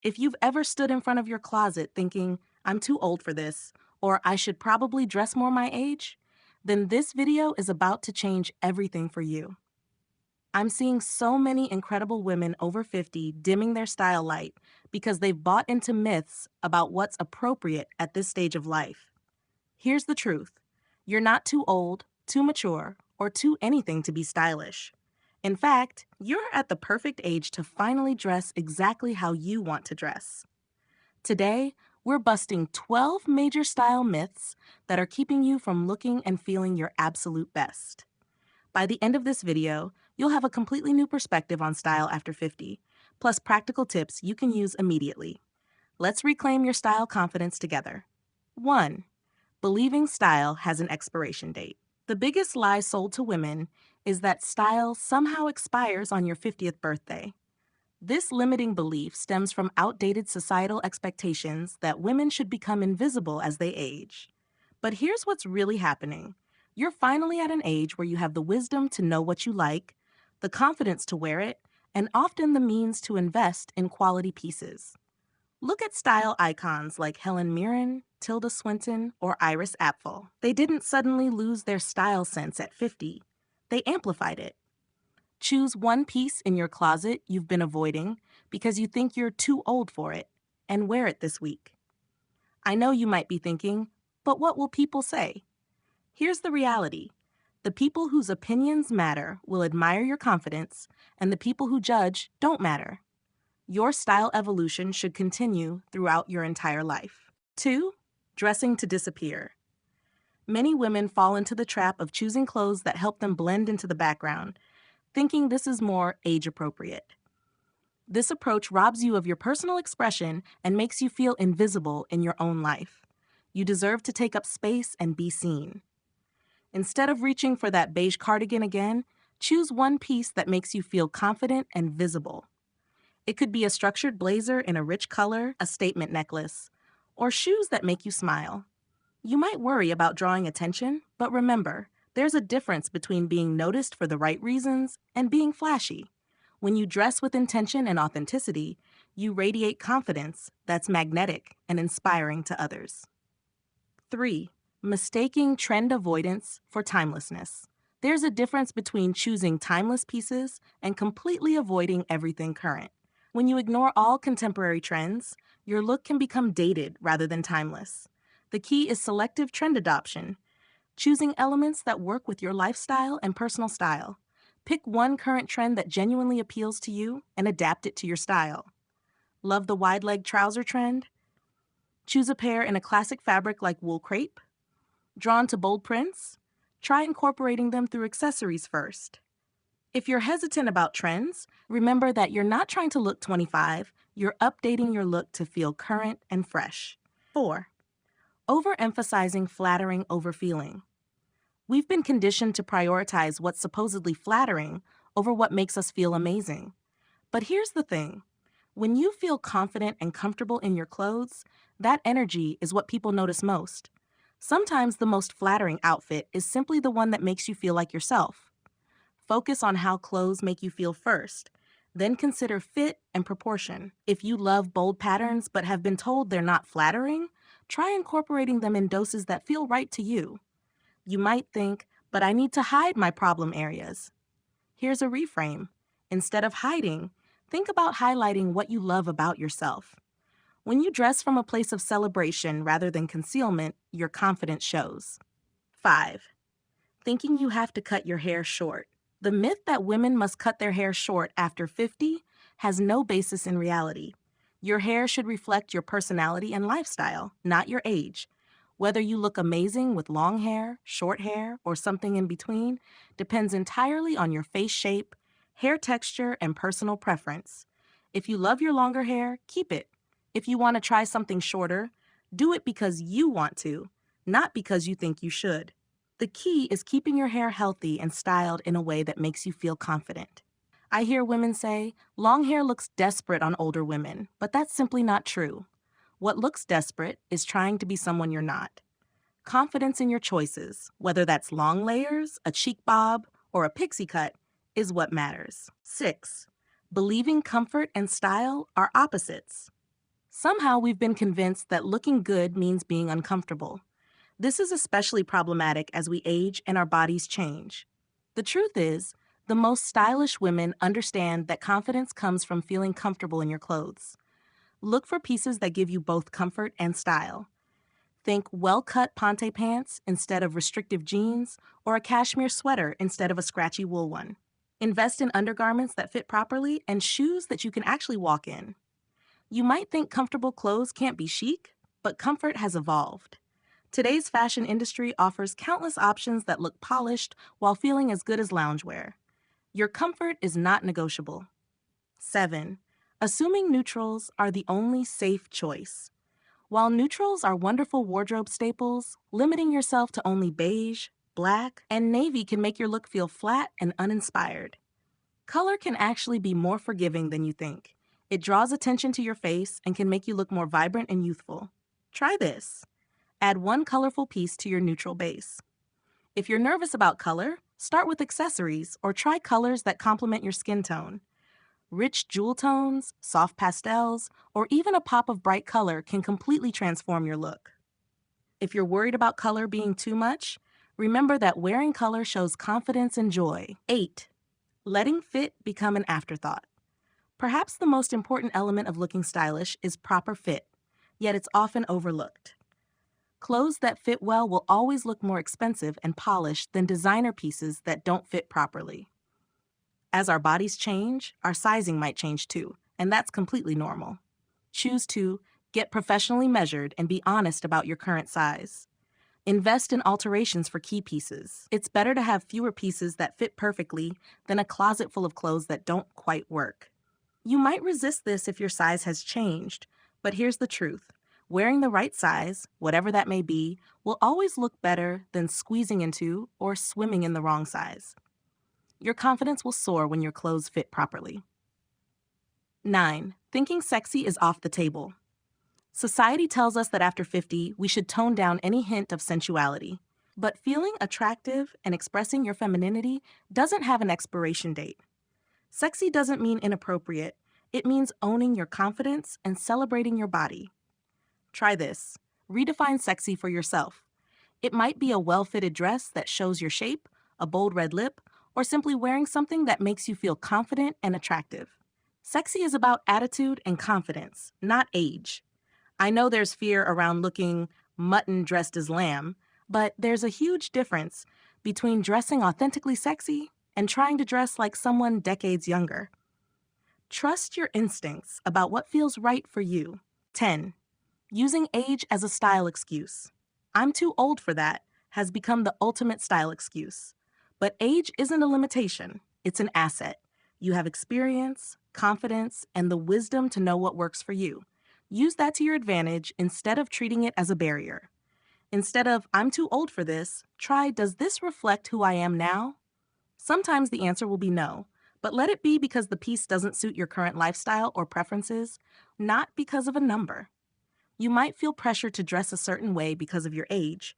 If you've ever stood in front of your closet thinking, I'm too old for this, or I should probably dress more my age, then this video is about to change everything for you. I'm seeing so many incredible women over 50 dimming their style light because they've bought into myths about what's appropriate at this stage of life. Here's the truth. You're not too old, too mature, or too anything to be stylish. In fact, you're at the perfect age to finally dress exactly how you want to dress. Today, we're busting 12 major style myths that are keeping you from looking and feeling your absolute best. By the end of this video, you'll have a completely new perspective on style after 50, plus practical tips you can use immediately. Let's reclaim your style confidence together. 1. Believing style has an expiration date. The biggest lie sold to women is that style somehow expires on your 50th birthday. This limiting belief stems from outdated societal expectations that women should become invisible as they age. But here's what's really happening. You're finally at an age where you have the wisdom to know what you like, the confidence to wear it, and often the means to invest in quality pieces. Look at style icons like Helen Mirren, Tilda Swinton, or Iris Apfel. They didn't suddenly lose their style sense at 50. They amplified it. Choose one piece in your closet you've been avoiding because you think you're too old for it, and wear it this week. I know you might be thinking, but what will people say? Here's the reality. The people whose opinions matter will admire your confidence, and the people who judge don't matter. Your style evolution should continue throughout your entire life. 2. Dressing to disappear. Many women fall into the trap of choosing clothes that help them blend into the background, thinking this is more age-appropriate. This approach robs you of your personal expression and makes you feel invisible in your own life. You deserve to take up space and be seen. Instead of reaching for that beige cardigan again, choose one piece that makes you feel confident and visible. It could be a structured blazer in a rich color, a statement necklace, or shoes that make you smile. You might worry about drawing attention, but remember, there's a difference between being noticed for the right reasons and being flashy. When you dress with intention and authenticity, you radiate confidence that's magnetic and inspiring to others. 3. Mistaking trend avoidance for timelessness. There's a difference between choosing timeless pieces and completely avoiding everything current. When you ignore all contemporary trends, your look can become dated rather than timeless. The key is selective trend adoption, choosing elements that work with your lifestyle and personal style. Pick one current trend that genuinely appeals to you and adapt it to your style. Love the wide-leg trouser trend? Choose a pair in a classic fabric like wool crepe. Drawn to bold prints? Try incorporating them through accessories first. If you're hesitant about trends, remember that you're not trying to look 25, you're updating your look to feel current and fresh. 4. Overemphasizing flattering over feeling. We've been conditioned to prioritize what's supposedly flattering over what makes us feel amazing. But here's the thing. When you feel confident and comfortable in your clothes, that energy is what people notice most. Sometimes the most flattering outfit is simply the one that makes you feel like yourself. Focus on how clothes make you feel first, then consider fit and proportion. If you love bold patterns but have been told they're not flattering, try incorporating them in doses that feel right to you. You might think, but I need to hide my problem areas. Here's a reframe. Instead of hiding, think about highlighting what you love about yourself. When you dress from a place of celebration rather than concealment, your confidence shows. 5. Thinking you have to cut your hair short. The myth that women must cut their hair short after 50 has no basis in reality. Your hair should reflect your personality and lifestyle, not your age. Whether you look amazing with long hair, short hair, or something in between depends entirely on your face shape, hair texture, and personal preference. If you love your longer hair, keep it. If you want to try something shorter, do it because you want to, not because you think you should. The key is keeping your hair healthy and styled in a way that makes you feel confident. I hear women say, long hair looks desperate on older women, but that's simply not true. What looks desperate is trying to be someone you're not. Confidence in your choices, whether that's long layers, a cheek bob, or a pixie cut, is what matters. 6. Believing comfort and style are opposites. Somehow we've been convinced that looking good means being uncomfortable. This is especially problematic as we age and our bodies change. The truth is, the most stylish women understand that confidence comes from feeling comfortable in your clothes. Look for pieces that give you both comfort and style. Think well-cut ponte pants instead of restrictive jeans, or a cashmere sweater instead of a scratchy wool one. Invest in undergarments that fit properly and shoes that you can actually walk in. You might think comfortable clothes can't be chic, but comfort has evolved. Today's fashion industry offers countless options that look polished while feeling as good as loungewear. Your comfort is not negotiable. 7. Assuming neutrals are the only safe choice. While neutrals are wonderful wardrobe staples, limiting yourself to only beige, black, and navy can make your look feel flat and uninspired. Color can actually be more forgiving than you think. It draws attention to your face and can make you look more vibrant and youthful. Try this. Add one colorful piece to your neutral base. If you're nervous about color, start with accessories or try colors that complement your skin tone. Rich jewel tones, soft pastels, or even a pop of bright color can completely transform your look. If you're worried about color being too much, remember that wearing color shows confidence and joy. 8. Letting fit become an afterthought. Perhaps the most important element of looking stylish is proper fit, yet it's often overlooked. Clothes that fit well will always look more expensive and polished than designer pieces that don't fit properly. As our bodies change, our sizing might change too, and that's completely normal. Choose to get professionally measured and be honest about your current size. Invest in alterations for key pieces. It's better to have fewer pieces that fit perfectly than a closet full of clothes that don't quite work. You might resist this if your size has changed, but here's the truth. Wearing the right size, whatever that may be, will always look better than squeezing into or swimming in the wrong size. Your confidence will soar when your clothes fit properly. 9. Thinking sexy is off the table. Society tells us that after 50, we should tone down any hint of sensuality. But feeling attractive and expressing your femininity doesn't have an expiration date. Sexy doesn't mean inappropriate. It means owning your confidence and celebrating your body. Try this. Redefine sexy for yourself. It might be a well-fitted dress that shows your shape, a bold red lip, or simply wearing something that makes you feel confident and attractive. Sexy is about attitude and confidence, not age. I know there's fear around looking mutton dressed as lamb, but there's a huge difference between dressing authentically sexy and trying to dress like someone decades younger. Trust your instincts about what feels right for you. 10. Using age as a style excuse. I'm too old for that has become the ultimate style excuse. But age isn't a limitation, it's an asset. You have experience, confidence, and the wisdom to know what works for you. Use that to your advantage instead of treating it as a barrier. Instead of, I'm too old for this, try, does this reflect who I am now? Sometimes the answer will be no, but let it be because the piece doesn't suit your current lifestyle or preferences, not because of a number. You might feel pressure to dress a certain way because of your age,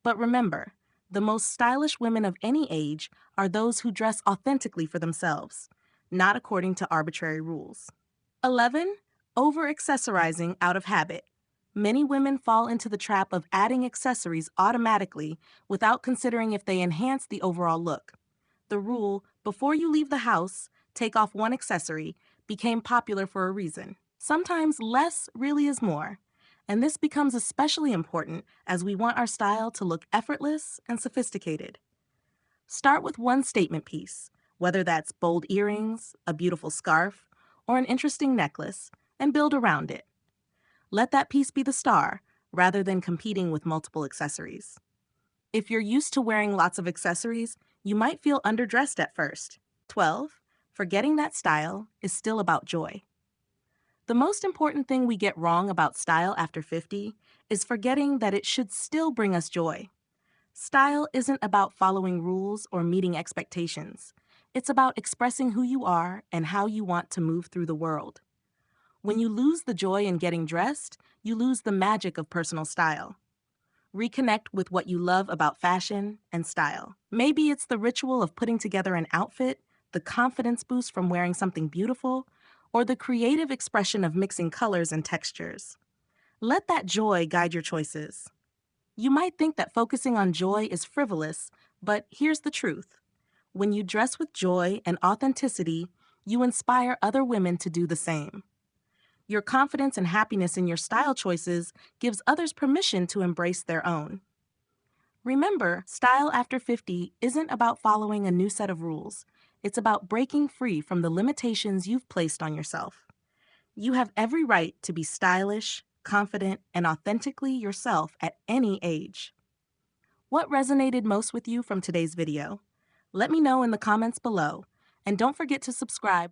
but remember, the most stylish women of any age are those who dress authentically for themselves, not according to arbitrary rules. 11. Overaccessorizing out of habit. Many women fall into the trap of adding accessories automatically without considering if they enhance the overall look. The rule, before you leave the house, take off one accessory, became popular for a reason. Sometimes less really is more. And this becomes especially important as we want our style to look effortless and sophisticated. Start with one statement piece, whether that's bold earrings, a beautiful scarf, or an interesting necklace, and build around it. Let that piece be the star, rather than competing with multiple accessories. If you're used to wearing lots of accessories, you might feel underdressed at first. 12. Forgetting that style is still about joy. The most important thing we get wrong about style after 50 is forgetting that it should still bring us joy. Style isn't about following rules or meeting expectations. It's about expressing who you are and how you want to move through the world. When you lose the joy in getting dressed, you lose the magic of personal style. Reconnect with what you love about fashion and style. Maybe it's the ritual of putting together an outfit, the confidence boost from wearing something beautiful, or the creative expression of mixing colors and textures. Let that joy guide your choices. You might think that focusing on joy is frivolous, but here's the truth. When you dress with joy and authenticity, you inspire other women to do the same. Your confidence and happiness in your style choices gives others permission to embrace their own. Remember, Style After 50 isn't about following a new set of rules. It's about breaking free from the limitations you've placed on yourself. You have every right to be stylish, confident, and authentically yourself at any age. What resonated most with you from today's video? Let me know in the comments below, and don't forget to subscribe.